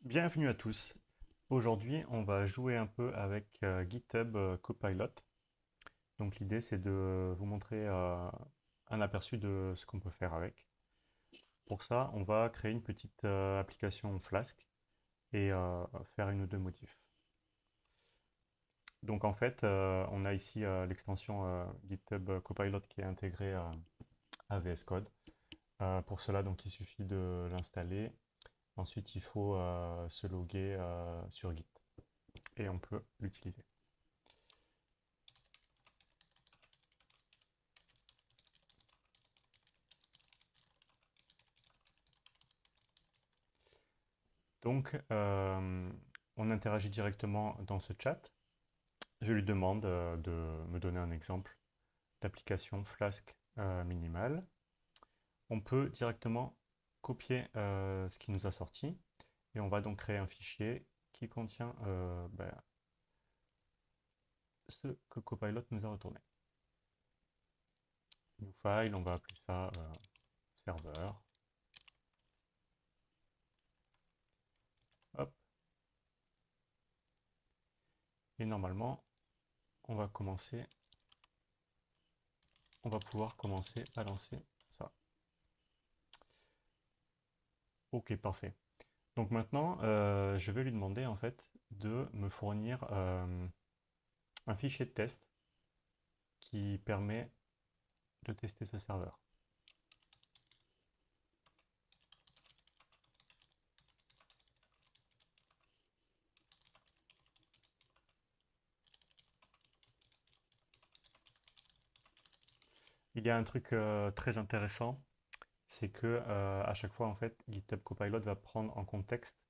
Bienvenue à tous. Aujourd'hui, on va jouer un peu avec GitHub Copilot. Donc l'idée, c'est de vous montrer un aperçu de ce qu'on peut faire avec. Pour ça, on va créer une petite application Flask et faire une ou deux modifs. Donc en fait, on a ici l'extension GitHub Copilot qui est intégrée à VS Code. Pour cela, donc, il suffit de l'installer. Ensuite, il faut se loguer sur Git et on peut l'utiliser. Donc, on interagit directement dans ce chat. Je lui demande de me donner un exemple d'application Flask minimale. On peut directement copier ce qui nous a sorti et on va donc créer un fichier qui contient ce que Copilot nous a retourné. New file, on va appeler ça serveur. Hop. Et normalement, on va pouvoir commencer à lancer ça. Ok, parfait. Donc maintenant, je vais lui demander en fait de me fournir un fichier de test qui permet de tester ce serveur. Il y a un truc très intéressant, c'est que à chaque fois en fait, GitHub Copilot va prendre en contexte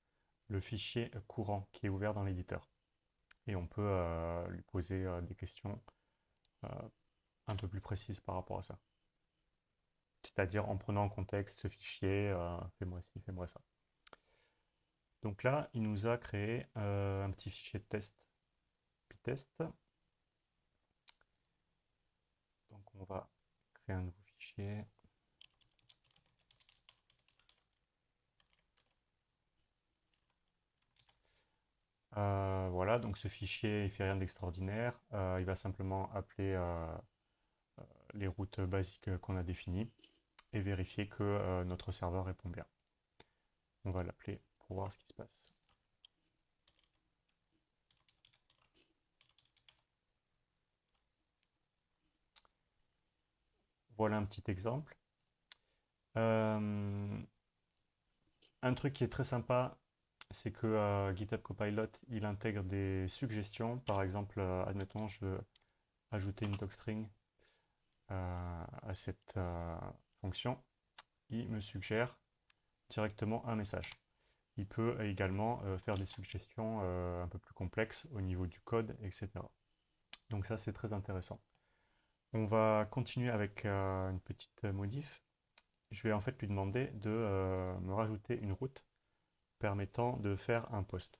le fichier courant qui est ouvert dans l'éditeur. Et on peut lui poser des questions euh, un peu plus précises par rapport à ça. C'est-à-dire en prenant en contexte ce fichier, fais-moi ci, fais-moi ça. Donc là, il nous a créé un petit fichier de test, pytest. Donc on va créer un nouveau fichier. Voilà, donc ce fichier, il fait rien d'extraordinaire. Il va simplement appeler les routes basiques qu'on a définies et vérifier que notre serveur répond bien. On va l'appeler pour voir ce qui se passe. Voilà un petit exemple. Euh, un truc qui est très sympa, c'est que GitHub Copilot, il intègre des suggestions. Par exemple, admettons, je veux ajouter une docstring à cette fonction. Il me suggère directement un message. Il peut également faire des suggestions un peu plus complexes au niveau du code, etc. Donc ça, c'est très intéressant. On va continuer avec une petite modif. Je vais en fait lui demander de me rajouter une route permettant de faire un post.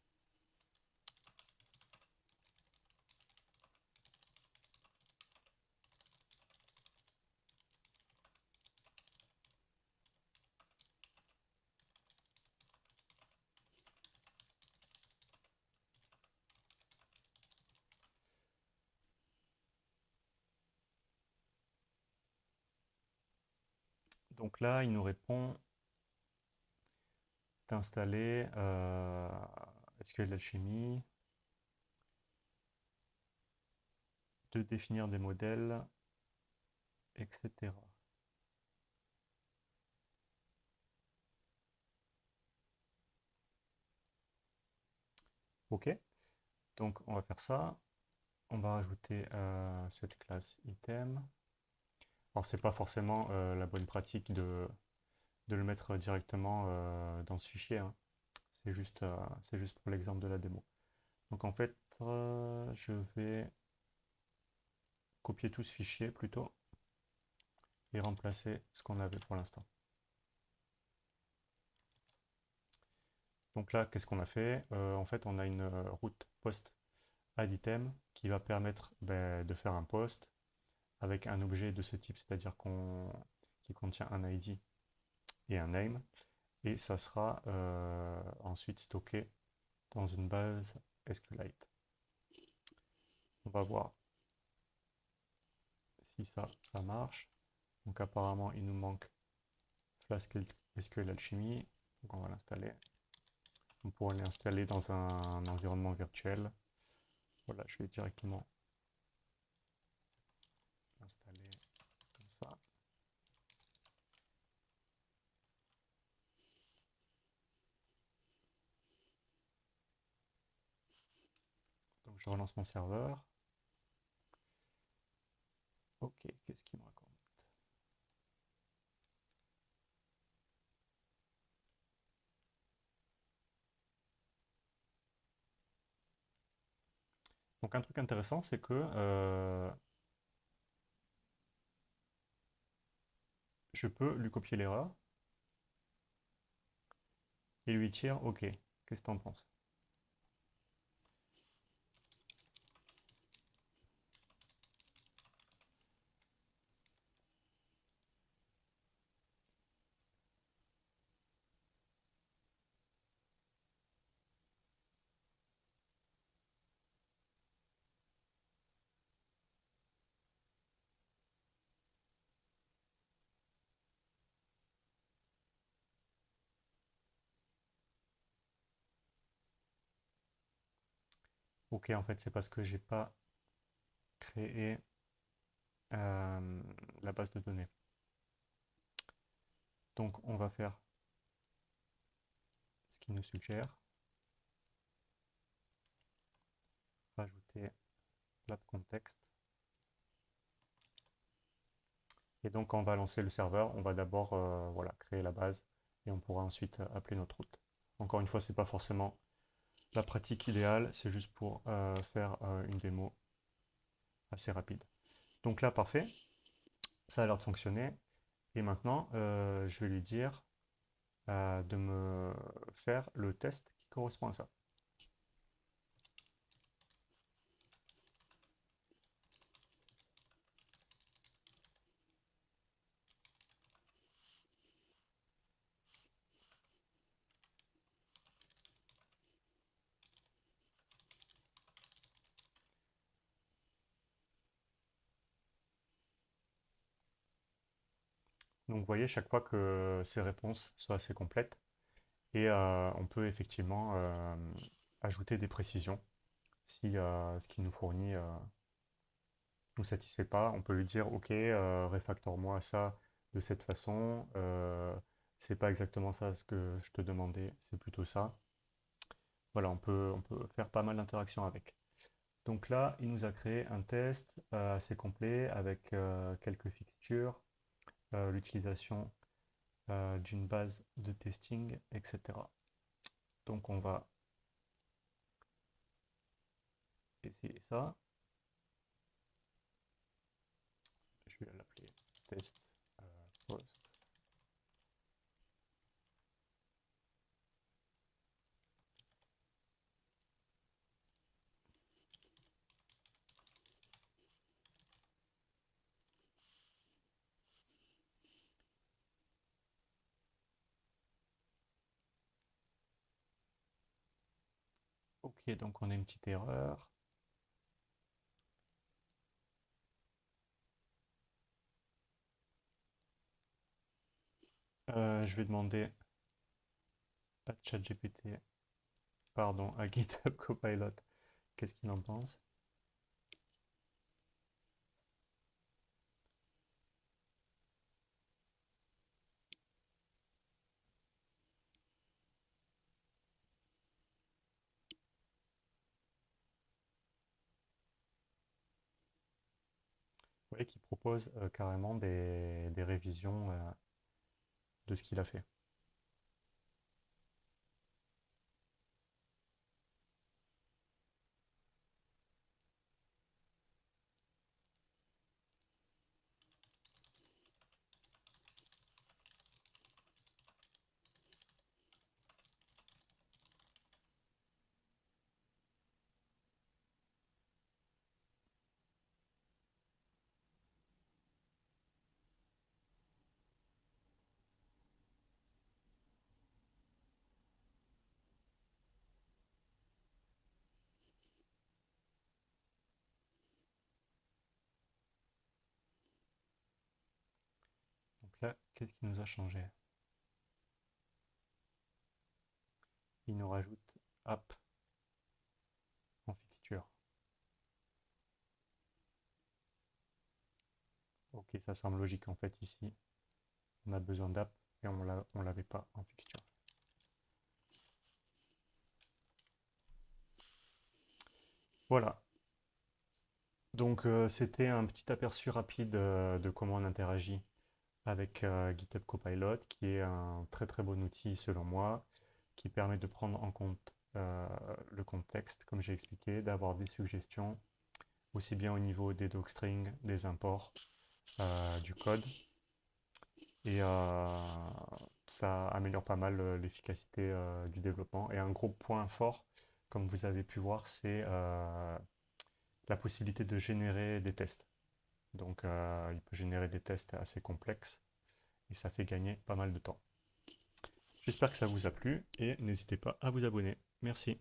Donc là, il nous répond d'installer SQL Alchemy, de définir des modèles, etc. Ok, donc on va faire ça. On va rajouter cette classe item. Alors c'est pas forcément la bonne pratique de le mettre directement dans ce fichier, hein. C'est juste pour l'exemple de la démo. Donc en fait, je vais copier tout ce fichier plutôt et remplacer ce qu'on avait pour l'instant. Donc là, qu'est-ce qu'on a fait? En fait, on a une route post add item qui va permettre de faire un post avec un objet de ce type, c'est-à-dire qui contient un ID et un name. et ça sera ensuite stocké dans une base SQLite. On va voir si ça marche. Donc apparemment, il nous manque Flask SQL Alchemy. Donc on va l'installer. On pourra l'installer dans un environnement virtuel. Voilà, je vais directement l'installer comme ça. Donc je relance mon serveur. Ok, qu'est-ce qu'il me raconte? Donc un truc intéressant, c'est que je peux lui copier l'erreur et lui dire OK, qu'est-ce que tu en penses? OK, en fait, c'est parce que j'ai pas créé la base de données. Donc on va faire ce qu'il nous suggère, rajouter l'app contexte. Et donc quand on va lancer le serveur, on va d'abord voilà, créer la base et on pourra ensuite appeler notre route. Encore une fois, c'est pas forcément la pratique idéale, c'est juste pour faire une démo assez rapide. Donc là, parfait, ça a l'air de fonctionner. Et maintenant, je vais lui dire de me faire le test qui correspond à ça. Donc vous voyez, chaque fois que ces réponses soient assez complètes, et on peut effectivement ajouter des précisions si ce qu'il nous fournit nous satisfait pas. On peut lui dire, OK, réfactore-moi ça de cette façon. C'est pas exactement ça ce que je te demandais, c'est plutôt ça. Voilà, on peut faire pas mal d'interactions avec. Donc là, il nous a créé un test assez complet avec quelques fixtures, l'utilisation d'une base de testing, etc. Donc on va essayer ça. Je vais l'appeler test post. Ok, donc on a une petite erreur. Je vais demander à ChatGPT, pardon, à GitHub Copilot, qu'est-ce qu'il en pense. Vous voyez qu'il propose carrément des révisions de ce qu'il a fait. là, qu'est-ce qui nous a changé? Il nous rajoute app en fixture. Ok, ça semble logique en fait ici. On a besoin d'app et on l'avait pas en fixture. Voilà. Donc c'était un petit aperçu rapide de comment on interagit avec GitHub Copilot, qui est un très très bon outil selon moi, qui permet de prendre en compte le contexte, comme j'ai expliqué, d'avoir des suggestions, aussi bien au niveau des docstrings, des imports, du code, et ça améliore pas mal l'efficacité du développement. Et un gros point fort, comme vous avez pu voir, c'est la possibilité de générer des tests. Donc il peut générer des tests assez complexes et ça fait gagner pas mal de temps. J'espère que ça vous a plu et n'hésitez pas à vous abonner. Merci.